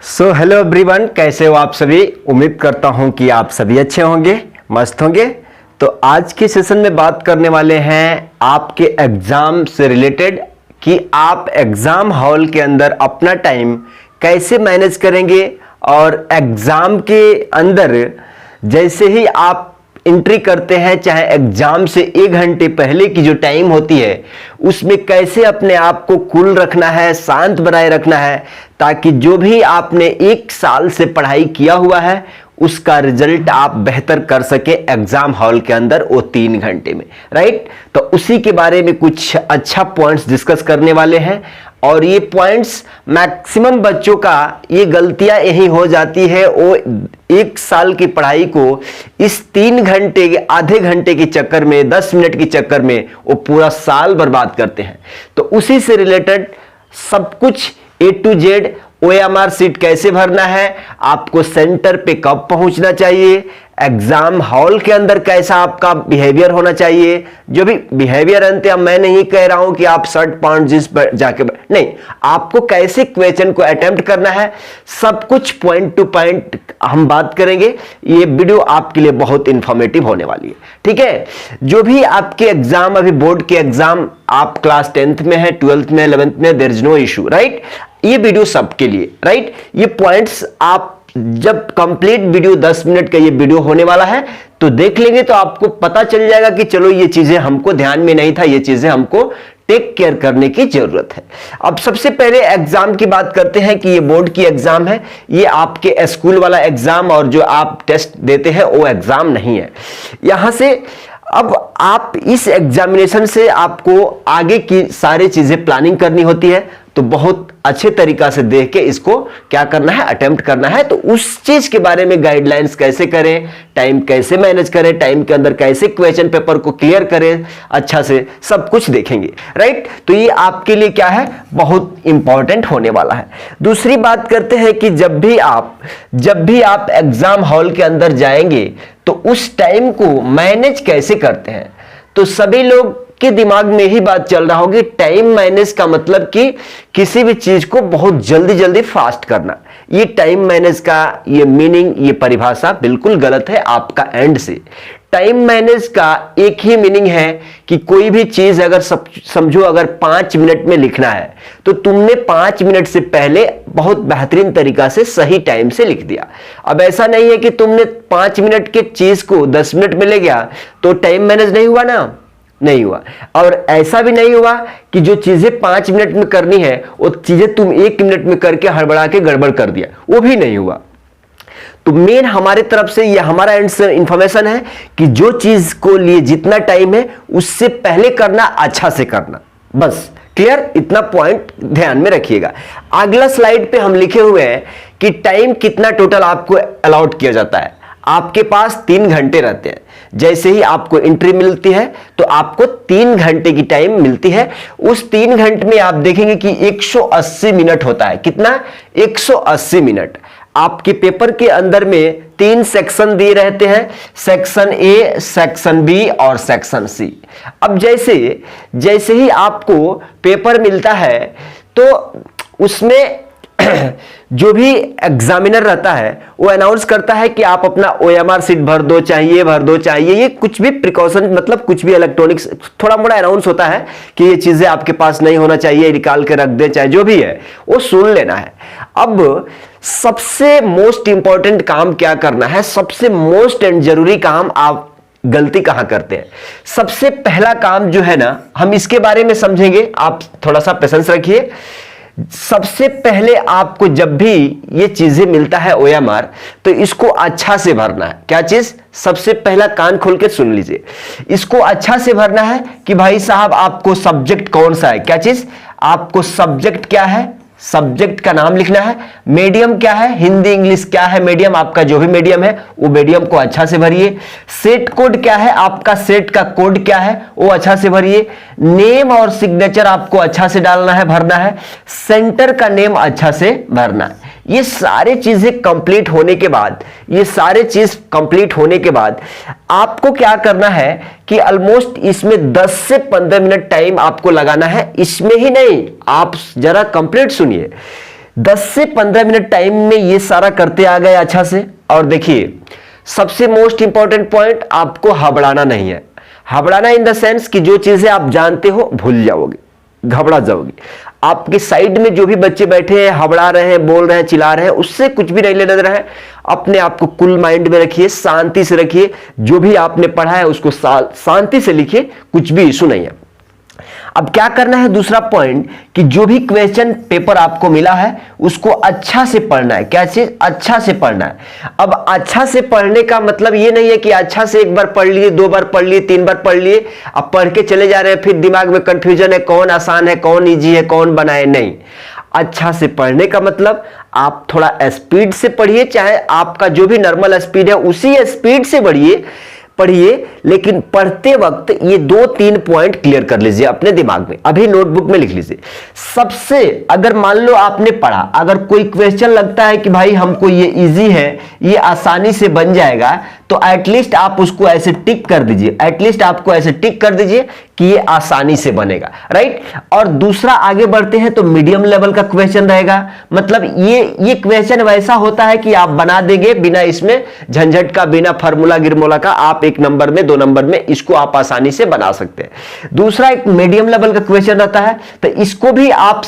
Hello everyone, कैसे हो आप सभी। उम्मीद करता हूं कि आप सभी अच्छे होंगे, मस्त होंगे। तो आज के सेशन में बात करने वाले हैं आपके एग्जाम से रिलेटेड कि आप एग्जाम हॉल के अंदर अपना टाइम कैसे मैनेज करेंगे और एग्जाम के अंदर जैसे ही आप एंट्री करते हैं, चाहे एग्जाम से 1 घंटे पहले की जो टाइम होती है उसमें कैसे अपने आप को कूल रखना है, शांत बनाए रखना है, ताकि जो भी आपने 1 साल से पढ़ाई किया हुआ है उसका रिजल्ट आप बेहतर कर सके एग्जाम हॉल के अंदर वो 3 घंटे में। राइट, तो उसी के बारे में कुछ अच्छा पॉइंट्स डिस्कस करने वाले हैं। और ये पॉइंट्स मैक्सिमम बच्चों का ये गलतियां यही हो जाती है, वो 1 साल की पढ़ाई को इस 3 घंटे के आधे घंटे के चक्कर में, 10 मिनट के चक्कर में वो पूरा साल बर्बाद करते हैं। तो उसी से रिलेटेड सब कुछ A to Z, OMR seat कैसे भरना है, आपको सेंटर पे कब पहुंचना चाहिए, एग्जाम हॉल के अंदर कैसा आपका बिहेवियर होना चाहिए। जो भी बिहेवियर अंत, मैं नहीं कह रहा हूं कि आप शर्ट पैंट जींस पर जाके नहीं, आपको कैसे क्वेश्चन को अटेम्प्ट करना है, सब कुछ पॉइंट टू पॉइंट हम बात करेंगे। ये वीडियो आपके लिए बहुत इंफॉर्मेटिव होने वाली है, ठीक है। जो भी आपके एग्जाम, अभी बोर्ड के एग्जाम आप क्लास 10th में है, 12th में, 11th में, there is no issue. Right, ये वीडियो सबके लिए। राइट, ये पॉइंट्स आप जब कंप्लीट वीडियो 10 मिनट का ये वीडियो होने वाला है तो देख लेंगे तो आपको पता चल जाएगा कि चलो ये चीजें हमको ध्यान में नहीं था, ये चीजें हमको टेक केयर करने की जरूरत है। अब सबसे पहले एग्जाम की बात करते हैं कि ये बोर्ड की एग्जाम है, ये आपके स्कूल वाला एग्जाम और जो आप टेस्ट देते हैं वो एग्जाम नहीं है। यहां से अब आप इस एग्जामिनेशन से आपको आगे की सारी चीजें प्लानिंग करनी होती है, तो बहुत अच्छे तरीका से देख के इसको क्या करना है, अटेम्प्ट करना है। तो उस चीज के बारे में गाइडलाइंस कैसे करें, टाइम कैसे मैनेज करें, टाइम के अंदर कैसे क्वेश्चन पेपर को क्लियर करें अच्छा से, सब कुछ देखेंगे। राइट, तो ये आपके लिए क्या है, बहुत इंपॉर्टेंट होने वाला है। दूसरी बात करते हैं कि जब भी आप एग्जाम हॉल के अंदर जाएंगे तो उस टाइम को मैनेज कैसे करते हैं। तो सभी लोग के दिमाग में ही बात चल रहा होगी, टाइम मैनेज का मतलब कि किसी भी चीज को बहुत जल्दी जल्दी फास्ट करना। ये टाइम मैनेज का ये मीनिंग, ये परिभाषा बिल्कुल गलत है आपका एंड से। टाइम मैनेज का एक ही मीनिंग है कि कोई भी चीज अगर समझो अगर 5 मिनट में लिखना है तो तुमने 5 मिनट से पहले बहुत बेहतरीन तरीका से सही टाइम से लिख दिया। अब ऐसा नहीं है कि तुमने 5 मिनट के चीज को 10 मिनट में ले गया तो टाइम मैनेज नहीं हुआ ना, नहीं हुआ। और ऐसा भी नहीं हुआ कि जो चीजें 5 मिनट में करनी है वो चीजें तुम 1 मिनट में करके हड़बड़ा के गड़बड़ कर दिया, वो भी नहीं हुआ। तो मेन हमारे तरफ से ये हमारा एंड से इंफॉर्मेशन है कि जो चीज को लिए जितना टाइम है उससे पहले करना, अच्छा से करना, बस क्लियर। इतना पॉइंट ध्यान में रखिएगा। अगला स्लाइड पे हम लिखे हुए हैं कि टाइम कितना टोटल आपको अलॉट किया जाता है। आपके पास 3 घंटे रहते हैं। जैसे ही आपको एंट्री मिलती है तो आपको 3 घंटे की टाइम मिलती है। उस 3 घंटे में आप देखेंगे कि 180 मिनट होता है। कितना? 180 मिनट। आपके पेपर के अंदर में 3 सेक्शन दिए रहते हैं, सेक्शन ए, सेक्शन बी और सेक्शन सी। अब जैसे ही आपको पेपर मिलता है तो उसमें जो भी एग्जामिनर रहता है वो अनाउंस करता है कि आप अपना OMR सीट भर दो, चाहिए ये कुछ भी प्रिकॉशन, मतलब कुछ भी इलेक्ट्रॉनिक्स थोड़ा मोड़ा अनाउंस होता है कि ये चीजें आपके पास नहीं होना चाहिए, निकाल के रख दे, चाहे जो भी है वो सुन लेना है। अब सबसे मोस्ट इंपॉर्टेंट काम क्या करना है, सबसे मोस्ट एंड जरूरी काम आप गलती कहां करते हैं। सबसे पहला काम जो है ना, हम इसके बारे में समझेंगे, आप थोड़ा सा पेशेंस रखिए। सबसे पहले आपको जब भी ये चीजें मिलता है OMR तो इसको अच्छा से भरना है। क्या चीज? सबसे पहला कान खोल के सुन लीजिए, इसको अच्छा से भरना है कि भाई साहब आपको सब्जेक्ट कौन सा है। क्या चीज? आपको सब्जेक्ट क्या है, सब्जेक्ट का नाम लिखना है। मीडियम क्या है, हिंदी इंग्लिश क्या है मीडियम, आपका जो भी मीडियम है वो मीडियम को अच्छा से भरिए। सेट कोड क्या है, आपका सेट का कोड क्या है वो अच्छा से भरिए। नेम और सिग्नेचर आपको अच्छा से डालना है, भरना है। सेंटर का नेम अच्छा से भरना है। ये सारे चीजें कंप्लीट होने के बाद आपको क्या करना है कि ऑलमोस्ट इसमें 10 से 15 मिनट टाइम आपको लगाना है। इसमें ही नहीं, आप जरा कंप्लीट सुनिए, 10 से 15 मिनट टाइम में ये सारा करते आ गए अच्छा से। और देखिए सबसे मोस्ट इंपॉर्टेंट पॉइंट, आपको हबड़ाना नहीं है। हबड़ाना इन द सेंस कि जो चीजें आप जानते हो भूल जाओगे, घबरा जाओगे। आपके साइड में जो भी बच्चे बैठे हैं, हबड़ा रहे हैं, बोल रहे हैं, चिल्ला रहे हैं, उससे कुछ भी नहीं लेना देना है। अपने आप को कूल माइंड में रखिए, शांति से रखिए, जो भी आपने पढ़ा है उसको शांति से लिखिए, कुछ भी इशू नहीं है। अब क्या करना है, दूसरा पॉइंट कि जो भी क्वेश्चन पेपर आपको मिला है उसको अच्छा से पढ़ना है। क्या चीज? अच्छा से पढ़ना है। अब अच्छा से पढ़ने का मतलब ये नहीं है कि अच्छा से एक बार पढ़ लिए, 2 बार पढ़ लिए, 3 बार पढ़ लिए, अब पढ़ के चले जा रहे हैं, फिर दिमाग में कंफ्यूजन है, कौन आसान है, कौन इजी है, कौन बनाए। नहीं, अच्छा से पढ़ने का मतलब आप थोड़ा स्पीड से पढ़िए, चाहे आपका जो भी नॉर्मल स्पीड है उसी स्पीड से पढ़िए, लेकिन पढ़ते वक्त ये 2-3 पॉइंट क्लियर कर लीजिए अपने दिमाग में, अभी नोटबुक में लिख लीजिए। सबसे, अगर मान लो आपने पढ़ा, अगर कोई क्वेश्चन लगता है कि भाई हमको ये इजी है, ये आसानी से बन जाएगा, तो एटलीस्ट आप उसको ऐसे टिक कर दीजिए, एटलीस्ट आपको ऐसे टिक कर दीजिए कि ये आसानी से बनेगा, राइट। और दूसरा, आगे बढ़ते हैं तो मीडियम लेवल का क्वेश्चन रहेगा। मतलब ये क्वेश्चन वैसा होता है कि आप बना देंगे बिना इसमें झंझट का, बिना फार्मूला गिरमोला का, आप 1 नंबर में, 2 नंबर में इसको आप आसानी से बना सकते हैं। दूसरा एक मीडियम लेवल का क्वेश्चन रहता है, तो इसको भी आप,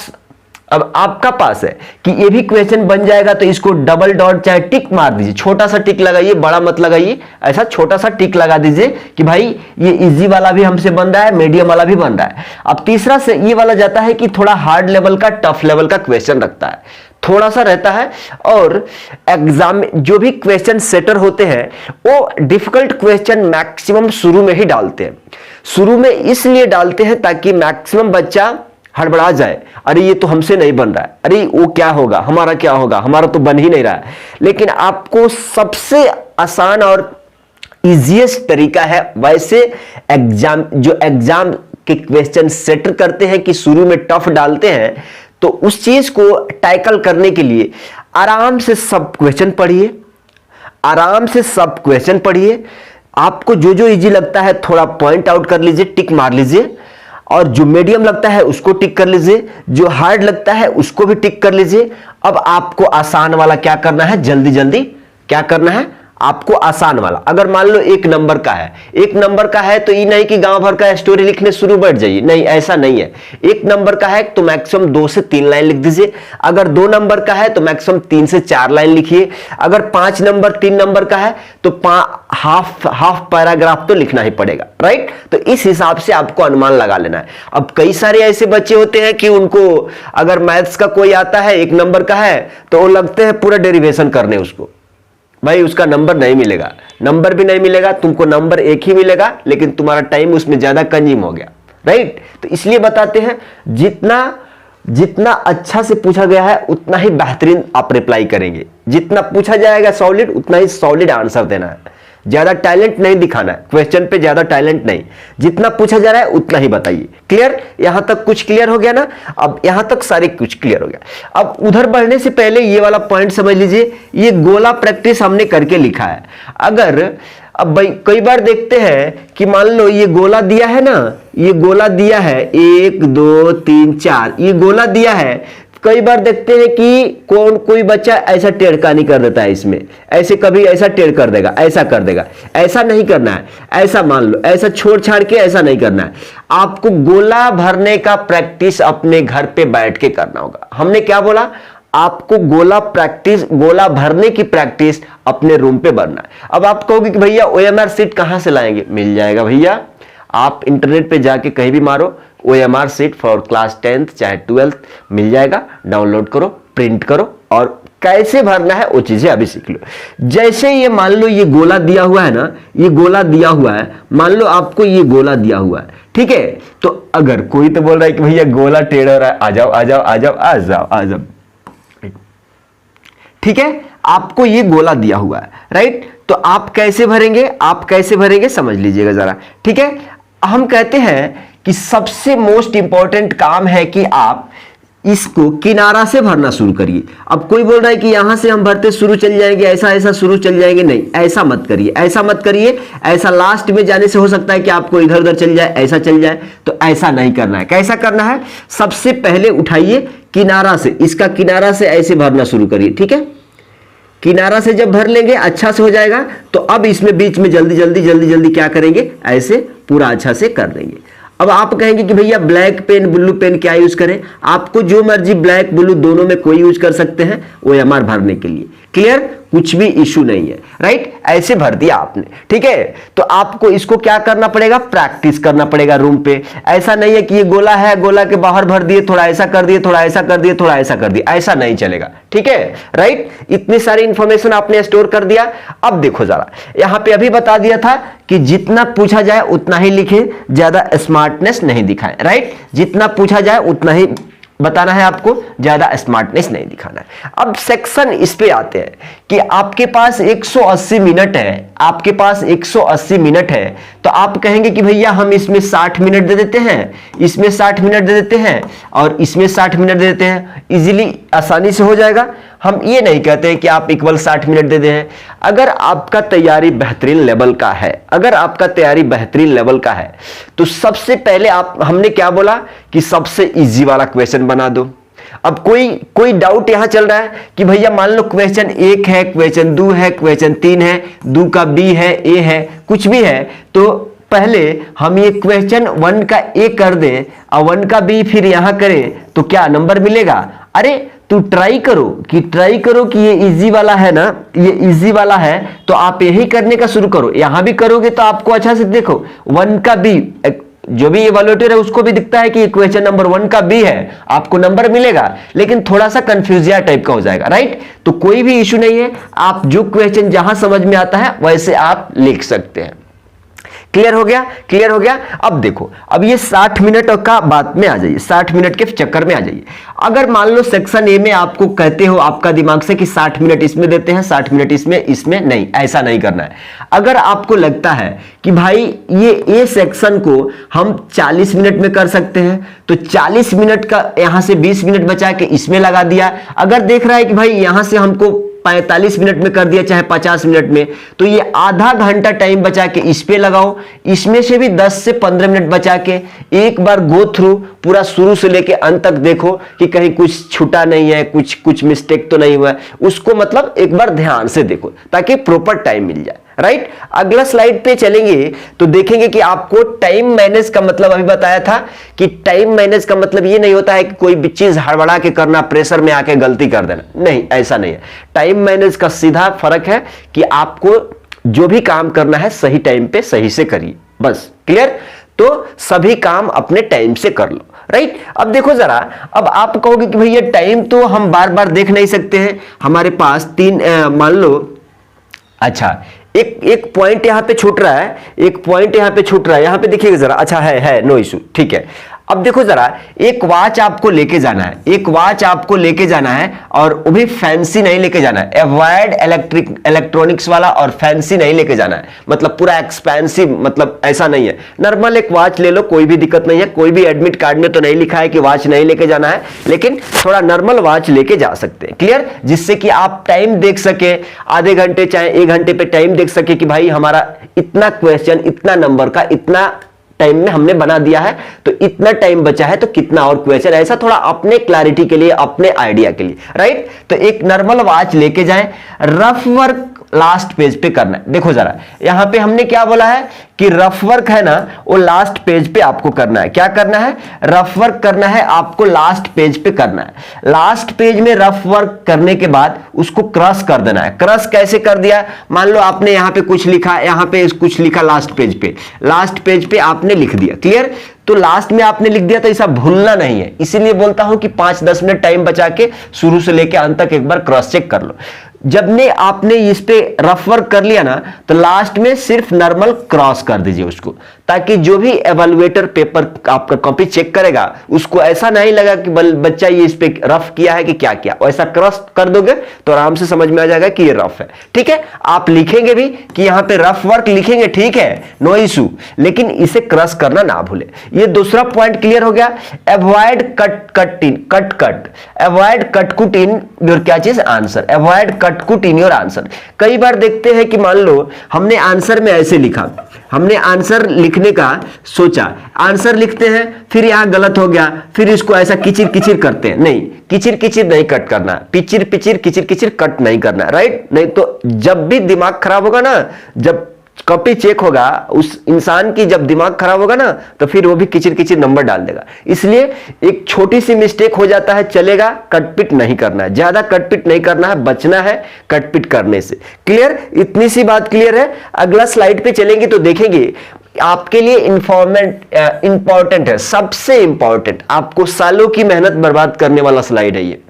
अब आपका पास है कि ये भी क्वेश्चन बन जाएगा, तो इसको डबल डॉट चाहे टिक मार दीजिए, छोटा सा टिक लगाइए, बड़ा मत लगाइए, ऐसा छोटा सा टिक लगा दीजिए कि भाई ये इजी वाला भी हमसे बन रहा है, मीडियम वाला भी बन रहा है। अब तीसरा से ये वाला जाता है कि थोड़ा हार्ड लेवल का, टफ लेवल का क्वेश्चन रखता है, थोड़ा सा रहता है। और एग्जाम में जो भी क्वेश्चन सेटर होते हैं वो डिफिकल्ट क्वेश्चन मैक्सिमम शुरू में ही डालते हैं। शुरू में इसलिए डालते हैं ताकि मैक्सिमम बच्चा हड़बड़ा जाए, अरे ये तो हमसे नहीं बन रहा है, अरे वो क्या होगा, हमारा क्या होगा, हमारा तो बन ही नहीं रहा है। लेकिन आपको सबसे आसान और इजीएस्ट तरीका है वैसे एग्जाम के क्वेश्चन सेटर करते हैं कि शुरू में टफ डालते हैं, तो उस चीज को टैकल करने के लिए आराम से सब क्वेश्चन पढ़िए, आराम से सब क्वेश्चन पढ़िए। आपको जो जो इजी लगता है थोड़ा पॉइंट आउट कर लीजिए, टिक मार लीजिए, और जो मीडियम लगता है उसको टिक कर लीजिए, जो हार्ड लगता है उसको भी टिक कर लीजिए। अब आपको आसान वाला क्या करना है, जल्दी जल्दी क्या करना है, आपको आसान वाला, अगर मान लो 1 नंबर का है, 1 नंबर का है तो ये नहीं कि गांव भर का स्टोरी लिखने शुरू बैठ जाइए, नहीं, ऐसा नहीं है। 1 नंबर का है तो मैक्सिमम 2 से 3 लाइन लिख दीजिए। अगर 2 नंबर का है तो मैक्सिमम 3 से 4 लाइन लिखिए। अगर 5 नंबर 3 नंबर का है तो हाफ पैराग्राफ तो लिखना ही पड़ेगा, राइट। तो इस हिसाब से आपको अनुमान लगा लेना है। अब कई सारे ऐसे बच्चे होते हैं कि उनको अगर मैथ्स का कोई आता है 1 नंबर का है तो वो लगते हैं पूरा डेरिवेशन करने, उसको भाई उसका नंबर नहीं मिलेगा, नंबर भी नहीं मिलेगा, तुमको नंबर 1 ही मिलेगा, लेकिन तुम्हारा टाइम उसमें ज्यादा कंज्यूम हो गया, राइट। तो इसलिए बताते हैं जितना अच्छा से पूछा गया है उतना ही बेहतरीन आप रिप्लाई करेंगे। जितना पूछा जाएगा सॉलिड, उतना ही सॉलिड आंसर देना है। ज्यादा टैलेंट नहीं दिखाना है क्वेश्चन पे, ज्यादा टैलेंट नहीं, जितना पूछा जा रहा है उतना ही बताइए। क्लियर? यहां तक कुछ क्लियर हो गया ना? अब यहां तक सारे कुछ क्लियर हो गया। अब उधर बढ़ने से पहले ये वाला पॉइंट समझ लीजिए, ये गोला प्रैक्टिस हमने करके लिखा है। अगर अब भाई कई बार देखते हैं कि मान लो ये गोला दिया है ना, ये गोला दिया है 1 2 3 4, ये गोला दिया है। कई बार देखते हैं कि कोई बच्चा ऐसा टेढ़कानी कर देता है, इसमें ऐसे कभी ऐसा टेढ़ कर देगा, ऐसा कर देगा। ऐसा नहीं करना है, ऐसा मान लो, ऐसा छोड़ छाड़ के ऐसा नहीं करना है। आपको गोला भरने का प्रैक्टिस अपने घर पे बैठ के करना होगा। हमने क्या बोला? आपको गोला भरने की प्रैक्टिस अपने रूम पे भरना है। अब आप कहोगे कि भैया OMR सीट कहां से लाएंगे? मिल जाएगा भैया, आप इंटरनेट पे जाके कहीं भी मारो OMR seat for class 10th चाहे 12th, मिल जाएगा। डाउनलोड करो, प्रिंट करो, और कैसे भरना है वो चीजें अभी सीख लो। जैसे ये मान लो ये गोला दिया हुआ है ना, ये गोला दिया हुआ है, मान लो आपको ये गोला दिया हुआ है, ठीक है। तो अगर कोई तो बोल रहा है कि भैया गोला टेढ़ा हो रहा है, आ जाओ आ जाओ आ जाओ आ जाओ आ जाओ, ठीक है। आपको ये गोला दिया हुआ है, राइट। तो आप कैसे भरेंगे समझ लीजिएगा जरा, ठीक है। हम कहते हैं कि सबसे मोस्ट इंपॉर्टेंट काम है कि आप इसको किनारा से भरना शुरू करिए। अब कोई बोल रहा है कि यहां से हम भरते शुरू चल जाएंगे, ऐसा ऐसा शुरू चल जाएंगे, नहीं ऐसा मत करिए, ऐसा मत करिए। ऐसा लास्ट में जाने से हो सकता है कि आपको इधर उधर चल जाए, ऐसा चल जाए, तो ऐसा नहीं करना है। कैसा करना है, सबसे पहले उठाइए किनारा से, इसका किनारा से ऐसे भरना शुरू करिए, ठीक है। किनारा से जब भर लेंगे अच्छा से हो जाएगा, तो अब इसमें बीच में जल्दी जल्दी जल्दी जल्दी क्या करेंगे, ऐसे पूरा अच्छा से कर देंगे। अब आप कहेंगे कि भैया ब्लैक पेन ब्लू पेन क्या यूज करें, आपको जो मर्जी ब्लैक ब्लू दोनों में कोई यूज कर सकते हैं OMR भरने के लिए। क्लियर, कुछ भी इशू नहीं है, राइट। ऐसे भर दिया आपने, ठीक है। तो आपको इसको क्या करना पड़ेगा, प्रैक्टिस करना पड़ेगा रूम पे। ऐसा नहीं है कि ये गोला है, गोला के बाहर भर दिए, थोड़ा ऐसा कर दिए, थोड़ा ऐसा कर दिए, थोड़ा ऐसा कर दिया, ऐसा नहीं चलेगा, ठीक है, राइट। इतनी सारी इंफॉर्मेशन आपने स्टोर कर दिया। अब देखो जरा, यहां पे अभी बता दिया था कि जितना पूछा जाए उतना ही लिखे, ज्यादा स्मार्टनेस नहीं दिखाएं, राइट। जितना पूछा जाए उतना ही बताना है आपको, ज्यादा स्मार्टनेस नहीं दिखाना है। अब सेक्शन इस पे आते हैं कि आपके पास 180 मिनट है, आपके पास 180 मिनट है, तो आप कहेंगे कि भैया हम इसमें 60 मिनट दे देते हैं, इसमें 60 मिनट दे देते हैं और इसमें 60 मिनट दे देते हैं, इजीली आसानी से हो जाएगा। हम ये नहीं कहते हैं कि आप इक्वल 60 मिनट दे दें। अगर आपका तैयारी बेहतरीन लेवल का है, अगर आपका तैयारी बेहतरीन लेवल का है, तो सबसे पहले हमने क्या बोला कि सबसे इजी वाला क्वेश्चन बना दो। अब कोई डाउट यहां चल रहा है कि भैया मान लो क्वेश्चन 1 है, क्वेश्चन 2 है, क्वेश्चन 3 है, 2 का B है, A है, कुछ भी है, तो पहले हम ये क्वेश्चन 1 का A कर दें और 1 का B फिर यहां करें तो क्या नंबर मिलेगा। अरे तू ट्राई करो कि ये इजी वाला है ना, ये इजी वाला है, तो आप यही करने का शुरू करो। यहां भी करोगे तो आपको अच्छा से देखो 1 का B, जो भी इवैल्यूएटर है उसको भी दिखता है कि क्वेश्चन नंबर 1 का B है, आपको नंबर मिलेगा, लेकिन थोड़ा सा कंफ्यूजिया टाइप का हो जाएगा, राइट। तो कोई भी इशू नहीं है, आप जो क्वेश्चन जहां समझ में आता है वैसे आप लिख सकते हैं। क्लियर हो गया, क्लियर हो गया। अब देखो, अब ये 60 मिनट का बात में आ जाइए, 60 मिनट के चक्कर में आ जाइए। अगर मान लो सेक्शन ए में आपको कहते हो आपका दिमाग से कि 60 मिनट इसमें देते हैं, 60 मिनट इसमें नहीं, ऐसा नहीं करना है। अगर आपको लगता है कि भाई ये ए सेक्शन को हम 40 मिनट में कर सकते हैं, तो 40 मिनट का यहां से 20 मिनट बचा के इसमें लगा दिया। अगर देख रहा है कि भाई यहां से हमको 45 मिनट में कर दिया, चाहे 50 मिनट में, तो ये आधा घंटा टाइम बचा के इस पे लगाओ। इसमें से भी 10 से 15 मिनट बचा के एक बार गो थ्रू पूरा शुरू से लेके अंत तक देखो कि कहीं कुछ छूटा नहीं है, कुछ मिस्टेक तो नहीं हुआ है, उसको मतलब एक बार ध्यान से देखो ताकि प्रॉपर टाइम मिल जाए, राइट। अगला स्लाइड पे चलेंगे तो देखेंगे कि आपको टाइम मैनेज का मतलब अभी बताया था कि टाइम मैनेज का मतलब ये नहीं होता है कि कोई भी चीज हड़बड़ा के करना, प्रेशर में आके गलती कर देना, नहीं, ऐसा नहीं है। टाइम मैनेज का सीधा फर्क है कि आपको जो भी काम करना है सही टाइम पे सही से करिए, बस। क्लियर, तो सभी काम अपने टाइम से कर लो, राइट। अब देखो जरा, अब आप कहोगे कि भैया टाइम तो हम बार बार देख नहीं सकते हैं, हमारे पास मान लो, अच्छा एक पॉइंट यहां पे छूट रहा है, एक पॉइंट यहां पे छूट रहा है, यहां पे देखिएगा जरा, अच्छा है नो इशू, ठीक है। अब देखो जरा, एक वॉच आपको लेके जाना है, एक वॉच आपको लेके जाना है, और वो भी फैंसी नहीं लेके जाना है, अवॉइड इलेक्ट्रॉनिक्स वाला, और फैंसी नहीं लेके जाना है, मतलब पूरा एक्सपेंसिव, मतलब ऐसा नहीं है। नॉर्मल एक वॉच ले लो, कोई भी दिक्कत नहीं है, कोई भी एडमिट कार्ड में तो नहीं लिखा है कि वॉच नहीं लेके जाना है, लेकिन थोड़ा नॉर्मल वॉच लेके जा सकते हैं। क्लियर, जिससे कि आप टाइम देख सके, आधे घंटे चाहे 1 घंटे पे टाइम देख सके कि भाई हमारा इतना क्वेश्चन, इतना नंबर का, इतना टाइम में हमने बना दिया है, तो इतना टाइम बचा है तो कितना और क्वेश्चन, ऐसा थोड़ा अपने क्लैरिटी के लिए, अपने आइडिया के लिए, राइट। तो एक नॉर्मल वॉच लेके जाएं, रफ वर्क लास्ट पेज पे करना है। देखो जरा, यहां पे हमने क्या बोला है कि रफ वर्क है ना, वो लास्ट पेज पे आपको करना है। क्या करना है, रफ वर्क करना है आपको, लास्ट पेज पे करना है। लास्ट पेज में रफ वर्क करने के बाद उसको क्रॉस कर देना है। क्रॉस कैसे कर दिया, मान लो आपने यहां पे कुछ लिखा, यहां पे कुछ लिखा, लास्ट पेज पे आपने लिख दिया। क्लियर, तो लास्ट में आपने लिख दिया तो ऐसा भूलना नहीं है, इसीलिए बोलता हूं कि 5-10 मिनट टाइम बचा के शुरू से लेके अंत तक एक बार क्रॉस चेक कर लो। जब ने आपने इस पे रफ वर्क कर लिया ना, तो लास्ट में सिर्फ नॉर्मल क्रॉस कर दीजिए उसको, ताकि जो भी एवेलुएटर पेपर आपका कॉपी चेक करेगा उसको ऐसा नहीं लगा कि बच्चा ये इस पे रफ किया है कि क्या किया, ऐसा क्रॉस कर दोगे तो आराम से समझ में आ जाएगा कि ये रफ है। ठीक है, आप लिखेंगे भी कि यहां पे रफ वर्क लिखेंगे, ठीक है, नो इशू, लेकिन इसे क्रॉस करना ना भूले। ये दूसरा पॉइंट क्लियर हो गया। अवॉइड कट अवॉइड कटकुट इन योर क्या चीज आंसर, अवॉइड कटकुट इन योर आंसर। कई बार देखते हैं कि मान लो हमने आंसर में ऐसे लिखा, हमने आंसर लिखने का सोचा, आंसर लिखते हैं, फिर यहां गलत हो गया, फिर इसको ऐसा किचिर किचिर करते हैं। नहीं, किचिर किचिर नहीं कट करना, पिचिर पिचिर किचिर किचिर कट नहीं करना, राइट। नहीं तो जब भी दिमाग खराब होगा ना, जब कॉपी चेक होगा उस इंसान की, जब दिमाग खराब होगा ना तो फिर वो भी किचिर किचिर नंबर डाल देगा। इसलिए एक छोटी सी मिस्टेक हो जाता है चलेगा, कटपिट नहीं करना है, ज्यादा कटपिट नहीं करना है, बचना है कटपिट करने से। क्लियर, इतनी सी बात क्लियर है। अगला स्लाइड पे चलेंगे तो देखेंगे आपके लिए इंपॉर्टेंट है, सबसे इंपॉर्टेंट, आपको सालों की मेहनत बर्बाद करने वाला स्लाइड है ये।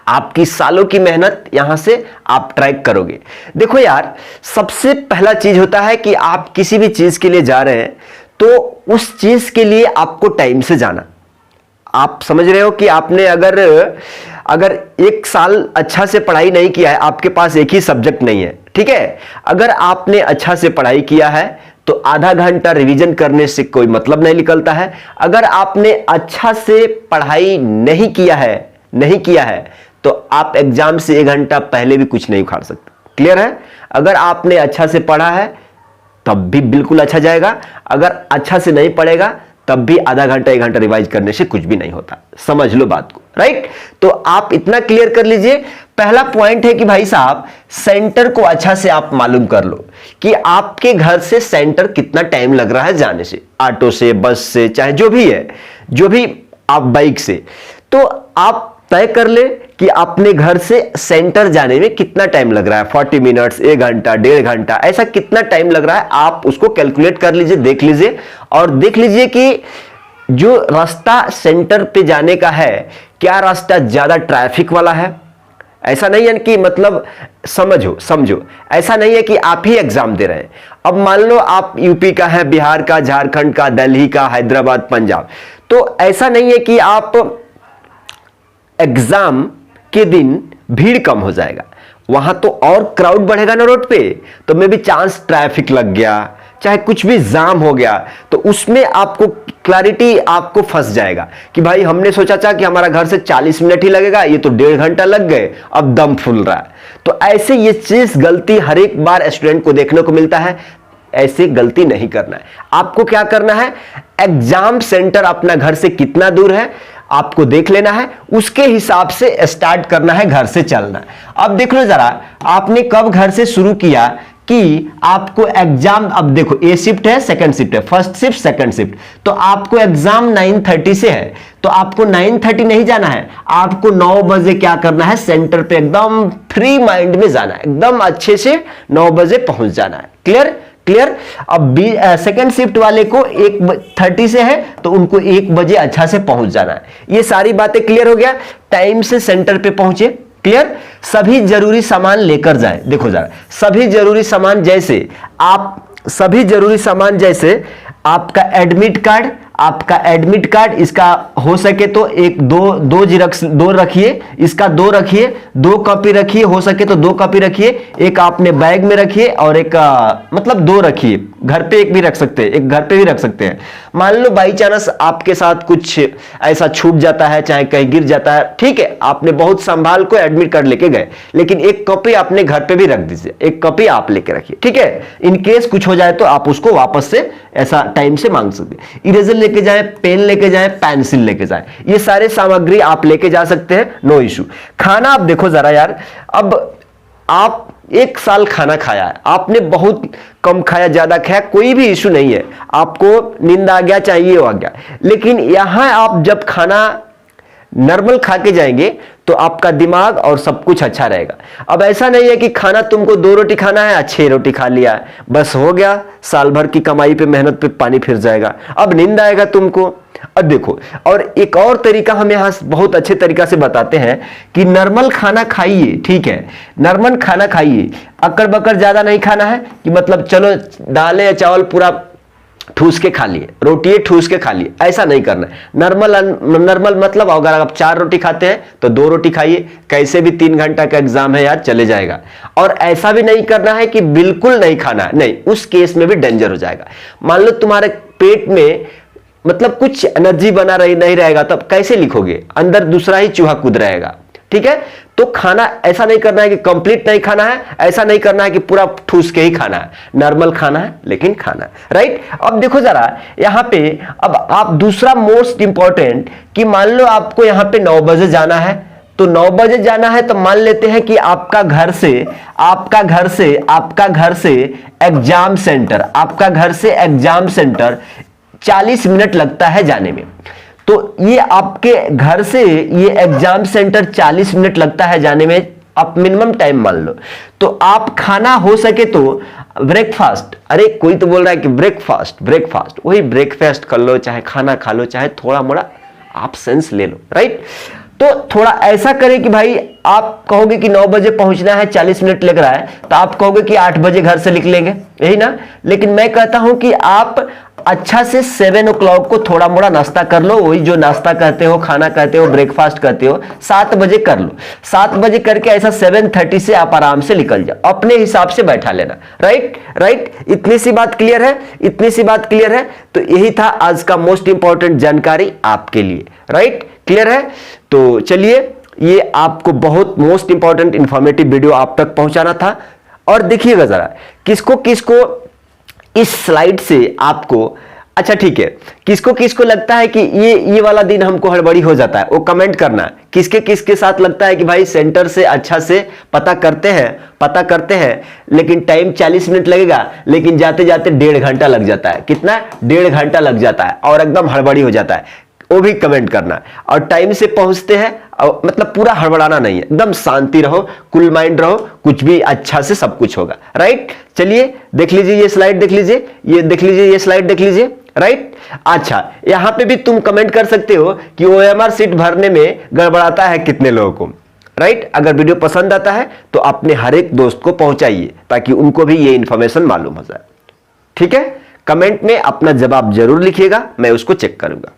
आपकी सालों की मेहनत यहां से आप ट्रैक करोगे। देखो यार, सबसे पहला चीज होता है कि आप किसी भी चीज के लिए जा रहे हैं तो उस चीज के लिए आपको टाइम से जाना। आप समझ रहे हो कि आपने अगर एक साल अच्छा से पढ़ाई नहीं किया है, आपके पास एक ही सब्जेक्ट नहीं है, ठीक है, अगर आपने अच्छा से पढ़ाई किया है तो आधा घंटा रिवीजन करने से कोई मतलब नहीं निकलता है। अगर आपने अच्छा से पढ़ाई नहीं किया है तो आप एग्जाम से 1 घंटा पहले भी कुछ नहीं उखाड़ सकते। क्लियर है। अगर आपने अच्छा से पढ़ा है तब भी बिल्कुल अच्छा जाएगा, अगर अच्छा से नहीं पढ़ेगा तब भी आधा घंटा 1 घंटा रिवाइज करने से कुछ भी नहीं होता। समझ लो बात को, राइट। तो आप इतना क्लियर कर लीजिए। पहला पॉइंट है कि भाई साहब सेंटर को अच्छा से आप मालूम कर लो कि आपके घर से सेंटर कितना टाइम लग रहा है जाने से, ऑटो से, बस से, चाहे जो भी है, जो भी आप बाइक से, तो आप तय कर ले कि अपने घर से सेंटर जाने में कितना टाइम लग रहा है। 40 मिनट्स, 1 घंटा, 1.5 घंटा, ऐसा कितना टाइम लग रहा है आप उसको कैलकुलेट कर लीजिए, देख लीजिए। और देख लीजिए कि जो रास्ता सेंटर पे जाने का है, क्या रास्ता ज्यादा ट्रैफिक वाला है। ऐसा नहीं है कि मतलब समझो ऐसा नहीं है कि आप ही एग्जाम दे रहे हैं। अब मान लो आप यूपी का है, बिहार का, झारखंड का, दिल्ली का, हैदराबाद, पंजाब, तो ऐसा नहीं है कि आप एग्जाम के दिन भीड़ कम हो जाएगा, वहां तो और क्राउड बढ़ेगा ना रोड पे, तो मे भी चांस ट्रैफिक लग गया, चाहे कुछ भी जाम हो गया, तो उसमें आपको क्लैरिटी आपको फंस जाएगा कि भाई हमने सोचा था कि हमारा घर से 40 मिनट ही लगेगा, ये तो 1.5 घंटा लग गए, अब दम फूल रहा है। तो ऐसे ये चीज गलती हर एक बार स्टूडेंट को देखने को मिलता है। ऐसे गलती नहीं करना है। आपको क्या करना है, एग्जाम सेंटर अपना घर से कितना दूर है आपको देख लेना है, उसके हिसाब से स्टार्ट करना है, घर से चलना है। अब देख लो जरा, आपने कब घर से शुरू किया कि आपको एग्जाम, अब देखो ए शिफ्ट है, सेकंड शिफ्ट है, फर्स्ट शिफ्ट, सेकंड शिफ्ट, तो आपको एग्जाम 9:30 से है, तो आपको 9:30 नहीं जाना है, आपको 9 बजे क्या करना है, सेंटर पे एकदम फ्री माइंड में जाना है, एकदम अच्छे से 9 बजे पहुंच जाना है। क्लियर। अब सेकंड शिफ्ट वाले को 1:30 से है तो उनको 1 बजे अच्छा से पहुंच जाना है। ये सारी बातें क्लियर हो गया। टाइम से सेंटर पे पहुंचे। क्लियर। सभी जरूरी सामान लेकर जाए। देखो जरा, सभी जरूरी सामान जैसे आपका एडमिट कार्ड, इसका हो सके तो दो जिरक्स, 2 रखिए, इसका 2 रखिए, 2 कॉपी रखिए, हो सके तो 2 कॉपी रखिए, एक आपने बैग में रखिए और एक मतलब 2 रखिए, घर पे एक भी रख सकते हैं, एक घर पे भी रख सकते हैं। मान लो बाई चांस आपके साथ कुछ ऐसा छूट जाता है, चाहे कहीं गिर जाता है, ठीक है, आपने बहुत संभाल को एडमिट कार्ड लेके गए, लेकिन एक कॉपी आपने घर पे भी रख दीजिए, एक कॉपी आप लेके रखिए, ठीक है। इन केस कुछ हो जाए तो आप उसको वापस से ऐसा टाइम से मांग सकते हैं। इरेजर लेके जाए, पेन लेके जाए, पेंसिल लेके जाए, ये सारे सामग्री आप लेके जा सकते हैं, नो इशू। खाना आप देखो जरा यार, अब आप 1 साल खाना खाया है, आपने बहुत कम खाया, ज्यादा खाया, कोई भी इशू नहीं है, आपको नींद आ गया, चाहिए हो गया, लेकिन यहां आप जब खाना नॉर्मल खा के जाएंगे तो आपका दिमाग और सब कुछ अच्छा रहेगा। अब ऐसा नहीं है कि खाना तुमको 2 रोटी खाना है, 6 रोटी खा लिया है, बस हो गया, साल भर की कमाई पे, मेहनत पे पानी फिर जाएगा, अब नींद आएगा तुमको। अब देखो, और एक और तरीका हम यहां बहुत अच्छे तरीका से बताते हैं कि नॉर्मल खाना खाइए, ठीक है, नॉर्मल खाना खाइए, अकड़ बकड़ ज्यादा नहीं खाना है कि मतलब चलो दालें या चावल पूरा ठूस के खा लिए, रोटी ठूस के खा लिए, ऐसा नहीं करना है। नॉर्मल मतलब अगर आप 4 रोटी खाते हैं तो 2 रोटी खाइए, कैसे भी 3 घंटा का एग्जाम है यार, चले जाएगा। और ऐसा भी नहीं करना है कि बिल्कुल नहीं खाना है, नहीं, उस केस में भी डेंजर हो जाएगा। मान लो तुम्हारे पेट में मतलब कुछ एनर्जी बना रही नहीं रहेगा, तब कैसे लिखोगे, अंदर दूसरा ही चूहा कूद रहेगा। ठीक है, तो खाना ऐसा नहीं करना है कि कंप्लीट नहीं खाना है, ऐसा नहीं करना है कि पूरा ठूस के ही खाना है, नॉर्मल खाना है लेकिन खाना है, राइट। अब देखो जरा यहां पे, अब आप दूसरा मोस्ट इंपॉर्टेंट कि मान लो आपको यहां पे 9 बजे जाना है, तो 9 बजे जाना है तो मान लेते हैं कि आपका घर से एग्जाम सेंटर 40 मिनट लगता है जाने में। तो ये आपके घर से ये एग्जाम सेंटर 40 मिनट लगता है जाने में, आप मिनिमम टाइम मान लो। तो आप खाना हो सके तो ब्रेकफास्ट, अरे कोई तो बोल रहा है कि ब्रेकफास्ट, वही ब्रेकफास्ट कर लो, चाहे खाना खा लो, चाहे थोड़ा मोड़ा आप सेंस ले लो, राइट। तो थोड़ा ऐसा करें कि भाई आप कहोगे कि 9 बजे पहुंचना है, 40 मिनट लग रहा है, तो आप कहोगे कि 8 बजे घर से निकलेंगे, यही ना। लेकिन मैं कहता हूं कि आप अच्छा से 7 o'clock को थोड़ा मोड़ा नाश्ता कर लो, वही जो नाश्ता कहते हो, खाना कहते हो, ब्रेकफास्ट कहते हो, 7 बजे कर लो। 7 बजे करके ऐसा 7:30 से आप आराम से निकल जाओ, अपने हिसाब से बैठा लेना, राइट। इतनी सी बात क्लियर है। तो यही था आज का मोस्ट इंपॉर्टेंट जानकारी आपके लिए, राइट, क्लियर है। तो चलिए, ये आपको बहुत मोस्ट इंपॉर्टेंट इंफॉर्मेटिव वीडियो आप तक पहुंचाना था। और देखिएगा जरा किसको इस स्लाइड से आपको, अच्छा ठीक है, किसको लगता है कि ये वाला दिन हमको हड़बड़ी हो जाता है, वो कमेंट करना। किसके साथ लगता है कि भाई सेंटर से अच्छा से पता करते हैं लेकिन टाइम 40 मिनट लगेगा, लेकिन जाते जाते 1.5 घंटा लग जाता है, कितना, 1.5 घंटा लग जाता है और एकदम हड़बड़ी हो जाता है, वो भी कमेंट करना। और टाइम से पहुंचते हैं, मतलब पूरा हड़बड़ाना नहीं है, एकदम शांति रहो, कूल माइंड रहो, कुछ भी अच्छा से सब कुछ होगा, राइट। चलिए देख लीजिए ये स्लाइड, देख लीजिए, राइट। अच्छा, यहां पे भी तुम कमेंट कर सकते हो कि OMR सीट भरने में गड़बड़ाता है कितने लोगों को, राइट। अगर वीडियो पसंद आता है तो अपने हर एक दोस्त को पहुंचाइए ताकि उनको भी ये इंफॉर्मेशन मालूम हो जाए, ठीक है। कमेंट में अपना जवाब जरूर लिखिएगा, मैं उसको चेक करूंगा।